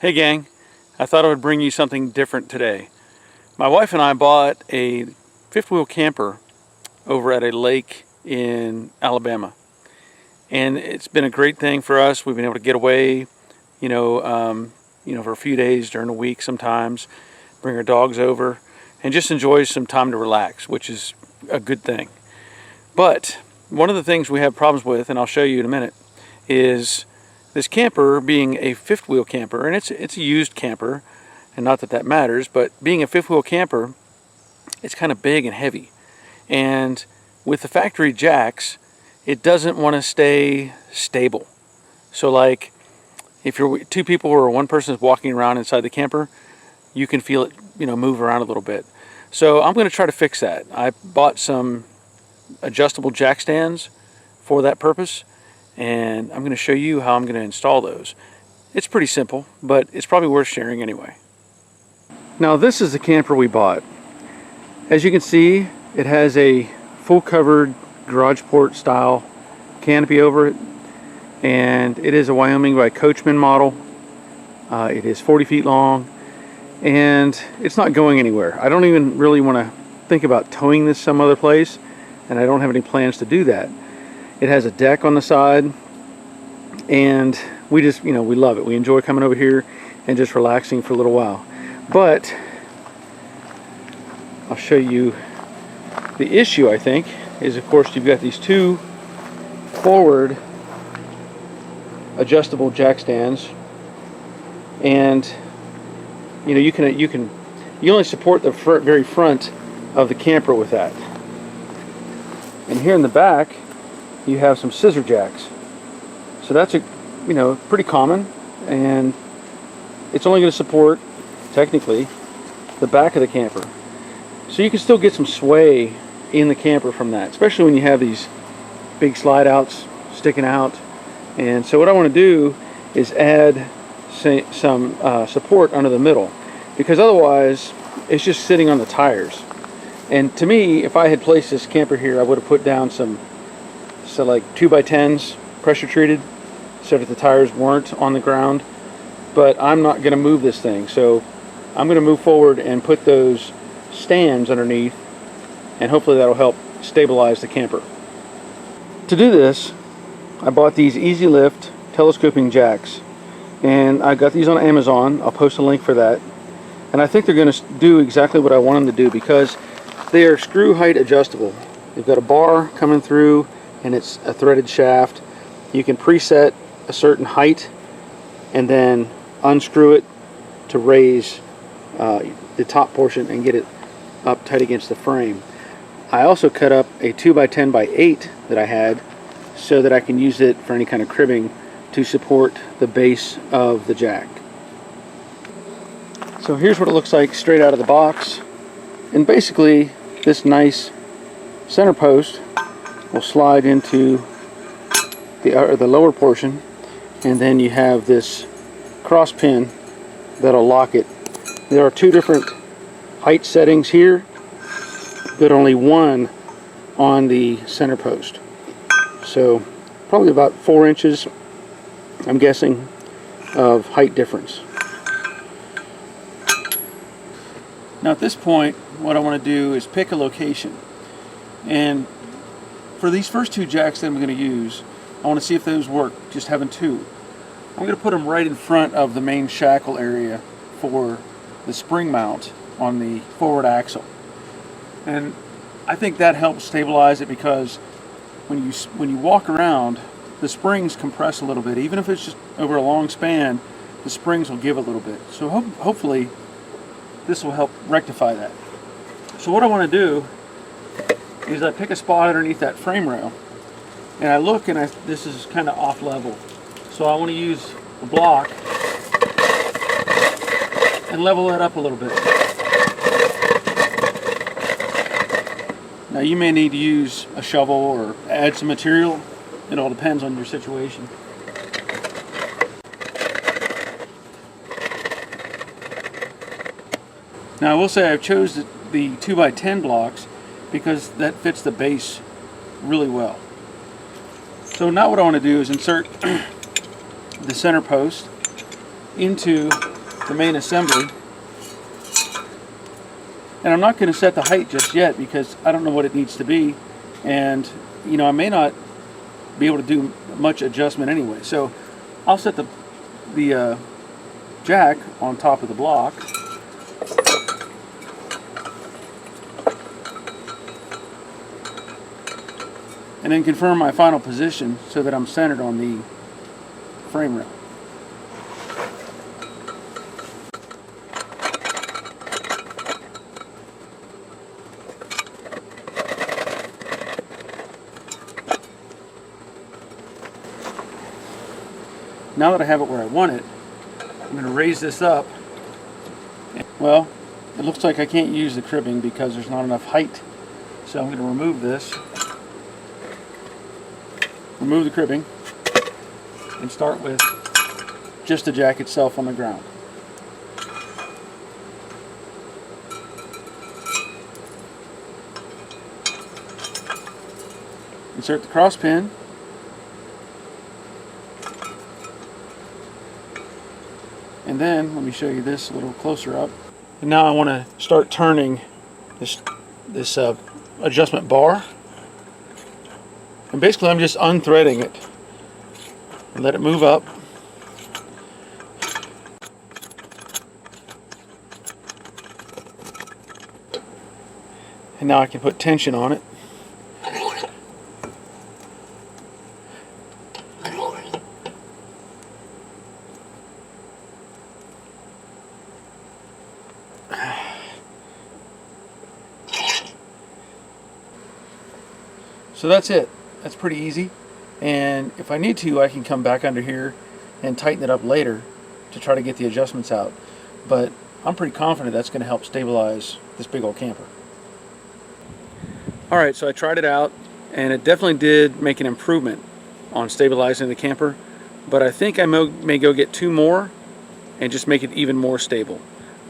Hey gang, I thought I would bring you something different today. My wife and I bought a fifth wheel camper over at a lake in Alabama. And it's been a great thing for us. We've been able to get away, for a few days during the week sometimes, bring our dogs over, and just enjoy some time to relax, which is a good thing. But one of the things we have problems with, and I'll show you in a minute, is this camper being a fifth wheel camper, and it's a used camper, and not that that matters, but being a fifth wheel camper, it's kind of big and heavy. And with the factory jacks, it doesn't want to stay stable. So like if you're two people or one person is walking around inside the camper, you can feel it, move around a little bit. So I'm going to try to fix that. I bought some adjustable jack stands for that purpose, and I'm going to show you how I'm going to install those. It's pretty simple, but it's probably worth sharing anyway. Now this is the camper we bought. As you can see, it has a full covered garage port style canopy over it, and it is a Wyoming by Coachman model. It is 40 feet long, and it's not going anywhere. I don't even really want to think about towing this some other place, and I don't have any plans to do that. It has a deck on the side, and we just, we love it. We enjoy coming over here and just relaxing for a little while. But I'll show you the issue, I think, is of course you've got these two forward adjustable jack stands, and you only support the very front of the camper with that. And here in the back you have some scissor jacks. So that's pretty common, and it's only going to support technically the back of the camper. So you can still get some sway in the camper from that, especially when you have these big slide outs sticking out. And so what I want to do is add some support under the middle, because otherwise it's just sitting on the tires. And to me, if I had placed this camper here, I would have put down some like 2x10s pressure treated so that the tires weren't on the ground. But I'm not going to move this thing, so I'm going to move forward and put those stands underneath, and hopefully that'll help stabilize the camper. To do this, I bought these Easy Lift telescoping jacks, and I got these on Amazon. I'll post a link for that. And I think they're going to do exactly what I want them to do, because they are screw height adjustable. You've got a bar coming through, and it's a threaded shaft. You can preset a certain height and then unscrew it to raise the top portion and get it up tight against the frame. I also cut up a 2x10x8 that I had so that I can use it for any kind of cribbing to support the base of the jack. So here's what it looks like straight out of the box. And basically this nice center post will slide into the lower portion, and then you have this cross pin that'll lock it. There are two different height settings here, but only one on the center post. So probably about 4 inches, I'm guessing, of height difference. Now at this point, what I want to do is pick a location. And for these first two jacks that I'm going to use, I want to see if those work, just having two. I'm going to put them right in front of the main shackle area for the spring mount on the forward axle. And I think that helps stabilize it, because when you walk around, the springs compress a little bit. Even if it's just over a long span, the springs will give a little bit. So hopefully this will help rectify that. So what I want to do is I pick a spot underneath that frame rail, and I look, and this is kind of off level. So I want to use a block and level that up a little bit. Now you may need to use a shovel or add some material. It all depends on your situation. Now I will say I've chose the 2x10 blocks because that fits the base really well. So now what I want to do is insert the center post into the main assembly. And I'm not going to set the height just yet because I don't know what it needs to be, and you know, I may not be able to do much adjustment anyway. So I'll set the jack on top of the block, and then confirm my final position so that I'm centered on the frame rail. Now that I have it where I want it, I'm going to raise this up. Well, it looks like I can't use the cribbing because there's not enough height. So I'm going to remove this, remove the cribbing, and start with just the jack itself on the ground. Insert the cross pin. And then, let me show you this a little closer up. And now I want to start turning this adjustment bar. And basically I'm just unthreading it. And let it move up. And now I can put tension on it. So that's it. That's pretty easy. And if I need to, I can come back under here and tighten it up later to try to get the adjustments out. But I'm pretty confident that's going to help stabilize this big old camper. Alright, so I tried it out, and it definitely did make an improvement on stabilizing the camper. But I think I may go get 2 more and just make it even more stable.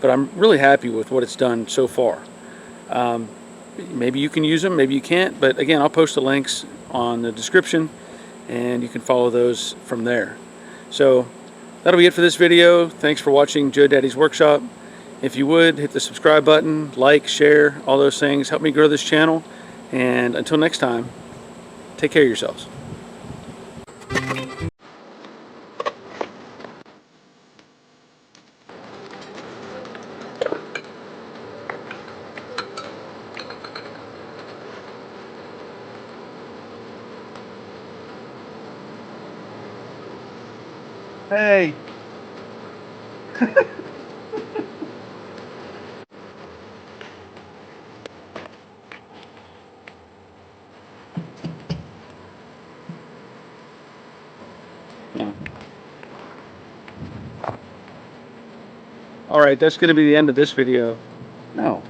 But I'm really happy with what it's done so far. Maybe you can use them, maybe you can't, but again, I'll post the links on the description and you can follow those from there. So that'll be it for this video. Thanks for watching Joe Daddy's Workshop. If you would, hit the subscribe button, like, share, all those things. Help me grow this channel. And until next time, take care of yourselves. Hey. Yeah. All right, that's going to be the end of this video. No.